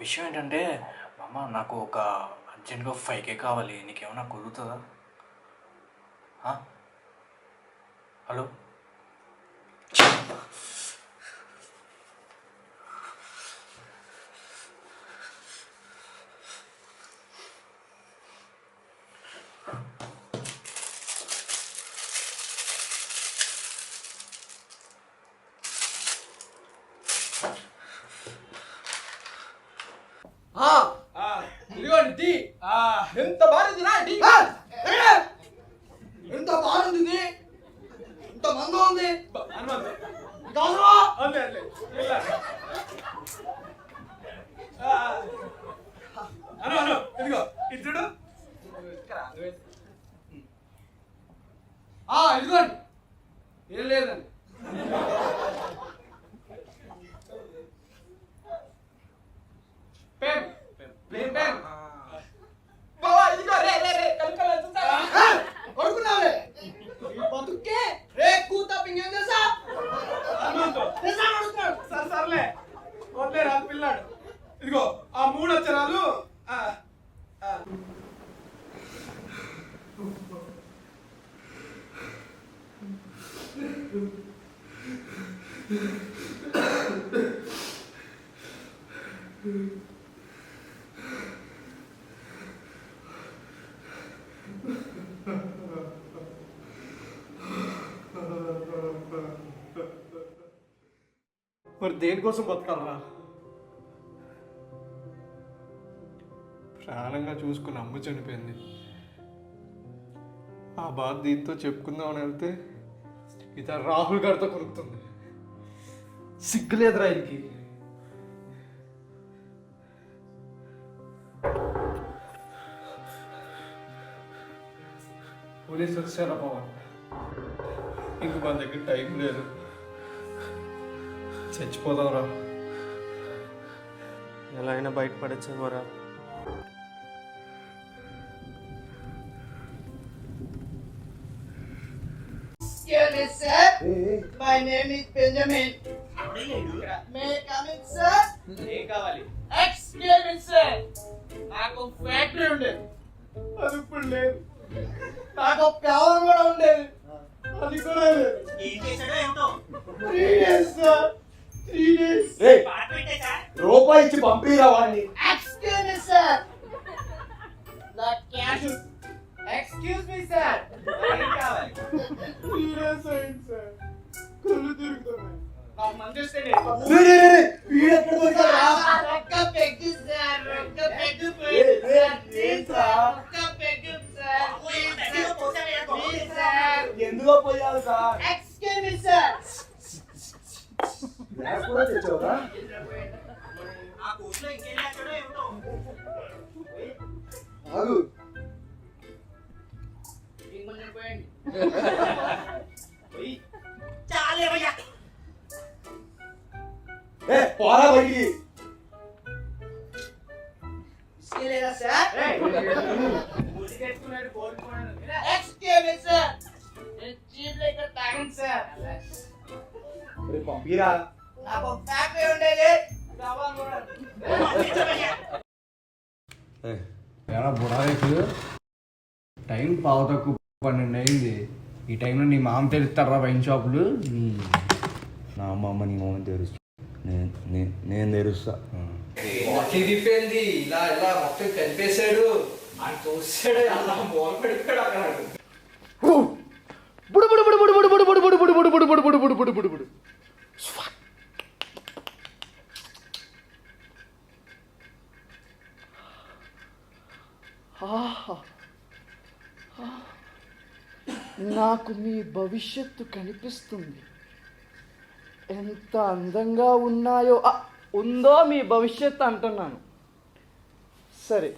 విషయం ఏంటంటే మామ నాకు ఒక అర్జెంట్గా 5K కావాలి. నీకేమన్నా కుదురుతుందా? హలో. ఇదిగోండి ఎంత బాగుంది ఎంత బాగుంది ఇంత మందు ఉంది ఇదిగో ఇచ్చుడు ఇదిగోండి ఏం లేదండి సర్లే వదిలేరా పిల్లాడు. ఇదిగో ఆ 3 అక్షరాలు మరి దేనికోసం బతకాలరా? ప్రాణంగా చూసుకుని అమ్మ చనిపోయింది. ఆ బాధ దీంతో చెప్పుకుందామని వెళ్తే ఇత రాహుల్ గారితో కొనుక్కుతుంది. సిగ్గులేదురా ఇంకి. పోలీసు వచ్చారా పవన్? ఇంక మన దగ్గర టైం లేదు. చచ్చిపోదాంరా. ఎలా అయినా బయటపడచ్చేమోరా. Excuse me, sir. My name is Benjamin. May I come in, sir? ఏం కావాలి? Excuse me, sir. నాకు ఫ్యాక్టరీ ఉండేది, అది ఇప్పుడు లేదు. నాకు ప్యావం కూడా ఉండేది, అది కూడా లేదు. ఏం చేశాడో ఏమిటో 3 days, sir. 3 days. పాట పెట్టేశా? రూపాయి ఇచ్చి పంపిరా వాడిని. Excuse me, sir. The cash. Excuse me, sir. ఏం కావాలి? 3 days అయింది సార్. కళ్ళు తిరుగుతున్నాయి. నాకు మంది ఇస్తే వీడెక్కడ దొరికారా? ఒక్క పెగ్గు సార్, ఒక్క పెగ్గు పోయింది సార్. ప్లీజ్ సార్, ఒక్క పెగ్గు సార్. ఎక్కడో పోసావే, ప్లీజ్ సార్. ఎందులో పోయాలి sir? Excuse me, sir. Bag కూడా తెచ్చావురా? ఆ కోట్లో ఇంకేం చేశాడో ఏమిటో. ఆగు. ఇంకొంచెం పోయండి. చాలేవయ్యా. పోరా బయటికి. లేదా సార్? ముడికెట్టుకున్నాడు, కోరుకున్నాడు. Excuse me, sir. చీప్ లెక్క తాగండి సార్. పంపిరా. నాకు ఫ్యాక్టరీ ఉండేది, కావాలి కూడా. ఎలా బుడారేకు టైం పావు తక్కువ 12 అయింది. ఈ టైంలో నీ మామ తెరుస్తారా వైన్ షాపులు? నా అమ్మ నీ మొహం తెరుస్తా. నేను తెరుస్తా. తిరిగిపోయింది. ఇలా ఇలా మొత్తం కలిపేశాడు. ఆయన చూసాడు, అలా మూల పడిపోయాడు అక్కడ. బుడు బుడు బుడు బుడు బుడు బుడు బుడు బుడు బుడు బుడు బుడు బుడు బుడు బుడు బుడు బుడు బుడు. నాకు మీ భవిష్యత్తు కనిపిస్తుంది. ఎంత అందంగా ఉన్నాయో ఉందో మీ భవిష్యత్తు అంటున్నాను. సరే,